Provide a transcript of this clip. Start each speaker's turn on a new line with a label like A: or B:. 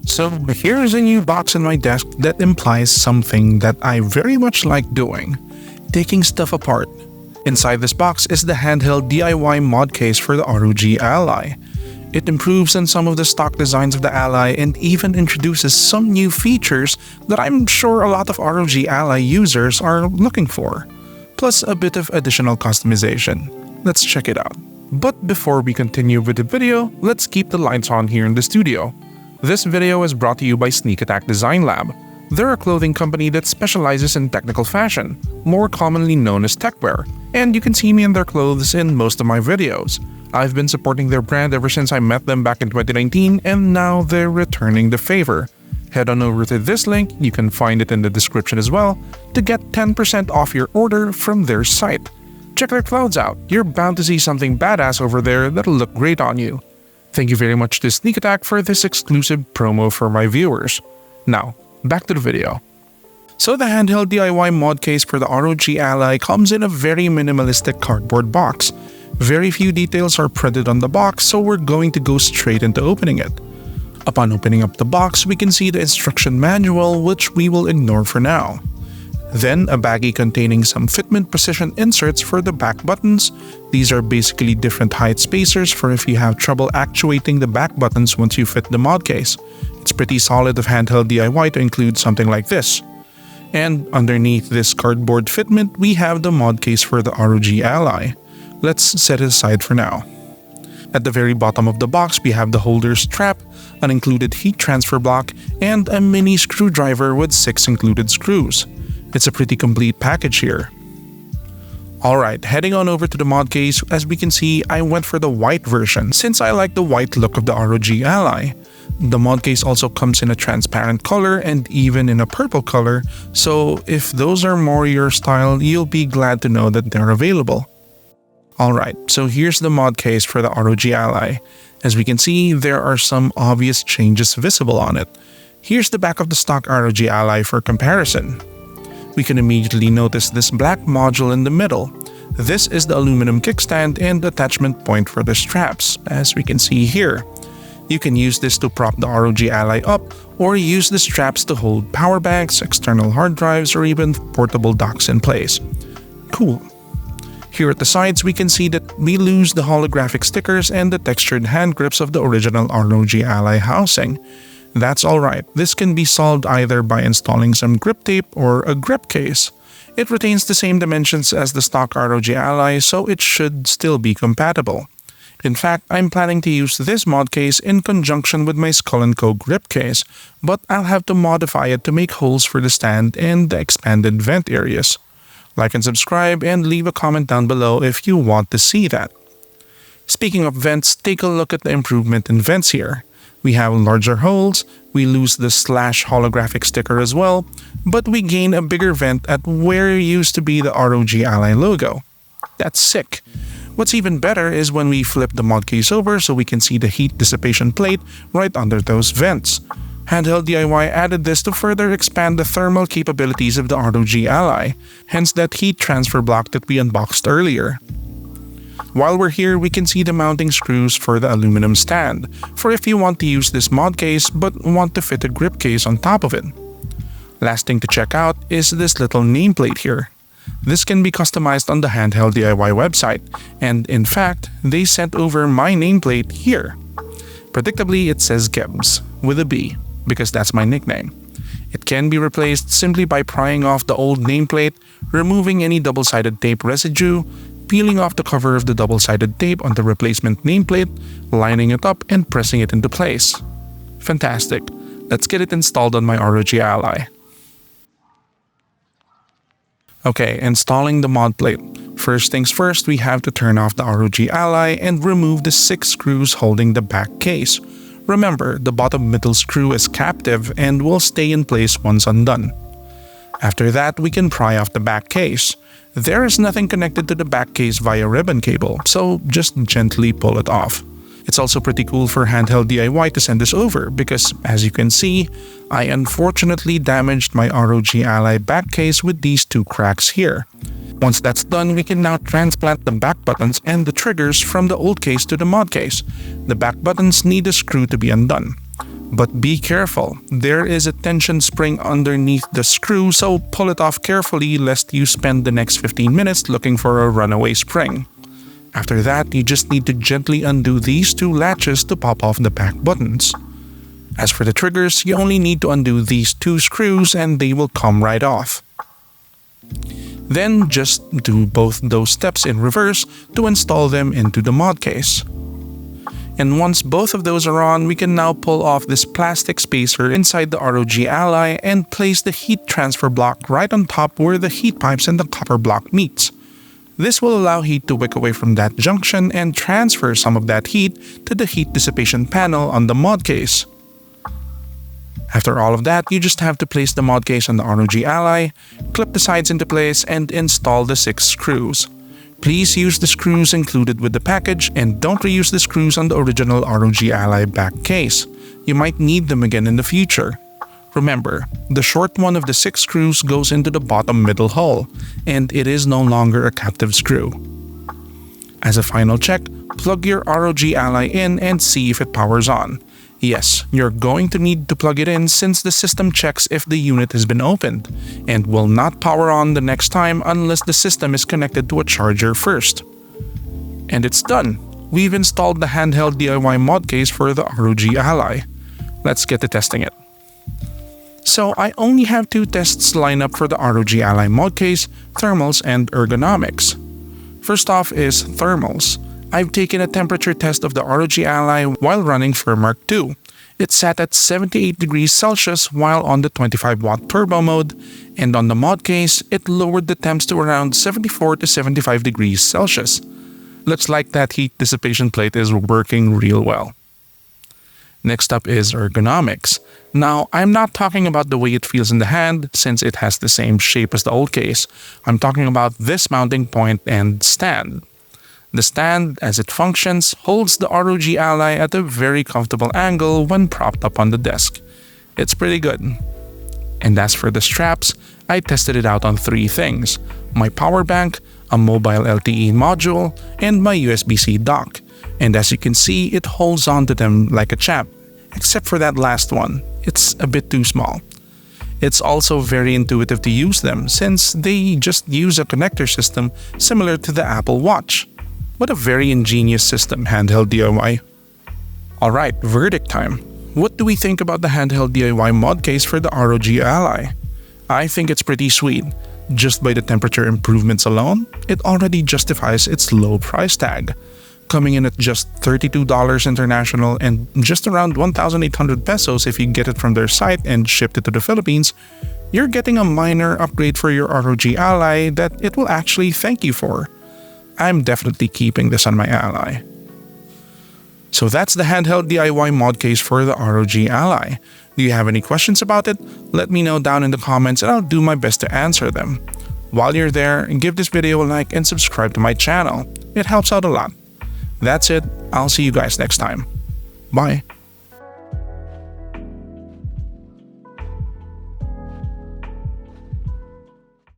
A: So here's a new box on my desk that implies something that I very much like doing: taking stuff apart. Inside this box is the handheld DIY mod case for the ROG Ally. It improves on some of the stock designs of the Ally and even introduces some new features that I'm sure a lot of ROG Ally users are looking for, plus a bit of additional customization. Let's check it out. But before we continue with the video, let's keep the lights on here in the studio. This video is brought to you by Sneak Attack Design Lab. They're a clothing company that specializes in technical fashion, more commonly known as techwear, and you can see me in their clothes in most of my videos. I've been supporting their brand ever since I met them back in 2019, and now they're returning the favor. Head on over to this link, you can find it in the description as well, to get 10% off your order from their site. Check their clothes out, you're bound to see something badass over there that'll look great on you. Thank you very much to Sneak Attack for this exclusive promo for my viewers. Now, back to the video. So the handheld DIY mod case for the ROG Ally comes in a very minimalistic cardboard box. Very few details are printed on the box, so we're going to go straight into opening it. Upon opening up the box, we can see the instruction manual, which we will ignore for now. Then a baggie containing some fitment precision inserts for the back buttons. These are basically different height spacers for if you have trouble actuating the back buttons once you fit the mod case. It's pretty solid of handheld DIY to include something like this. And underneath this cardboard fitment, we have the mod case for the ROG Ally. Let's set it aside for now. At the very bottom of the box, we have the holder strap, an included heat transfer block, and a mini screwdriver with 6 included screws. It's a pretty complete package here. Alright, heading on over to the mod case, as we can see, I went for the white version since I like the white look of the ROG Ally. The mod case also comes in a transparent color and even in a purple color, so if those are more your style, you'll be glad to know that they're available. Alright, so here's the mod case for the ROG Ally. As we can see, there are some obvious changes visible on it. Here's the back of the stock ROG Ally for comparison. We can immediately notice this black module in the middle. This is the aluminum kickstand and attachment point for the straps, as we can see here. You can use this to prop the ROG Ally up, or use the straps to hold power banks, external hard drives, or even portable docks in place. Cool. Here at the sides, we can see that we lose the holographic stickers and the textured hand grips of the original ROG Ally housing. That's alright, this can be solved either by installing some grip tape or a grip case. It retains the same dimensions as the stock ROG Ally, so it should still be compatible. In fact, I'm planning to use this mod case in conjunction with my Skull & Co grip case, but I'll have to modify it to make holes for the stand and the expanded vent areas. Like and subscribe and leave a comment down below if you want to see that. Speaking of vents, take a look at the improvement in vents here. We have larger holes, we lose the slash holographic sticker as well, but we gain a bigger vent at where used to be the ROG Ally logo. That's sick. What's even better is when we flip the mod case over so we can see the heat dissipation plate right under those vents. Handheld DIY added this to further expand the thermal capabilities of the ROG Ally, hence that heat transfer block that we unboxed earlier. While we're here, we can see the mounting screws for the aluminum stand, for if you want to use this mod case but want to fit a grip case on top of it. Last thing to check out is this little nameplate here. This can be customized on the Handheld DIY website, and in fact, they sent over my nameplate here. Predictably, it says Gebs, with a B, because that's my nickname. It can be replaced simply by prying off the old nameplate, removing any double-sided tape residue, peeling off the cover of the double-sided tape on the replacement nameplate, lining it up, and pressing it into place. Fantastic. Let's get it installed on my ROG Ally. Okay, installing the mod plate. First things first, we have to turn off the ROG Ally and remove the 6 screws holding the back case. Remember, the bottom middle screw is captive and will stay in place once undone. After that, we can pry off the back case. There is nothing connected to the back case via ribbon cable, so just gently pull it off. It's also pretty cool for Handheld DIY to send this over because, as you can see, I unfortunately damaged my ROG Ally back case with these 2 cracks here. Once that's done, we can now transplant the back buttons and the triggers from the old case to the mod case. The back buttons need a screw to be undone. But be careful, there is a tension spring underneath the screw, so pull it off carefully lest you spend the next 15 minutes looking for a runaway spring. After that, you just need to gently undo these two latches to pop off the back buttons. As for the triggers, you only need to undo these two screws and they will come right off. Then just do both those steps in reverse to install them into the mod case. And once both of those are on, we can now pull off this plastic spacer inside the ROG Ally and place the heat transfer block right on top where the heat pipes and the copper block meets. This will allow heat to wick away from that junction and transfer some of that heat to the heat dissipation panel on the mod case. After all of that, you just have to place the mod case on the ROG Ally, clip the sides into place, and install the 6 screws. Please use the screws included with the package and don't reuse the screws on the original ROG Ally back case. You might need them again in the future. Remember, the short one of the 6 screws goes into the bottom middle hole, and it is no longer a captive screw. As a final check, plug your ROG Ally in and see if it powers on. Yes, you're going to need to plug it in since the system checks if the unit has been opened, and will not power on the next time unless the system is connected to a charger first. And it's done! We've installed the HandheldDIY Modcase for the ROG Ally. Let's get to testing it. So I only have 2 tests lined up for the ROG Ally Modcase, thermals and ergonomics. First off is thermals. I've taken a temperature test of the ROG Ally while running Firmark 2. It sat at 78 degrees Celsius while on the 25-watt turbo mode, and on the mod case, it lowered the temps to around 74 to 75 degrees Celsius. Looks like that heat dissipation plate is working real well. Next up is ergonomics. Now, I'm not talking about the way it feels in the hand since it has the same shape as the old case. I'm talking about this mounting point and stand. The stand, as it functions, holds the ROG Ally at a very comfortable angle when propped up on the desk. It's pretty good. And as for the straps, I tested it out on 3 things: my power bank, a mobile LTE module, and my USB-C dock. And as you can see, it holds onto them like a champ, except for that last one. It's a bit too small. It's also very intuitive to use them since they just use a connector system similar to the Apple Watch. What a very ingenious system, HandheldDIY. Alright, verdict time. What do we think about the HandheldDIY Modcase for the ROG Ally? I think it's pretty sweet. Just by the temperature improvements alone, it already justifies its low price tag. Coming in at just $32 international and just around 1,800 pesos if you get it from their site and shipped it to the Philippines, you're getting a minor upgrade for your ROG Ally that it will actually thank you for. I'm definitely keeping this on my Ally. So that's the HandheldDIY Modcase for the ROG Ally. Do you have any questions about it? Let me know down in the comments and I'll do my best to answer them. While you're there, give this video a like and subscribe to my channel. It helps out a lot. That's it. I'll see you guys next time. Bye.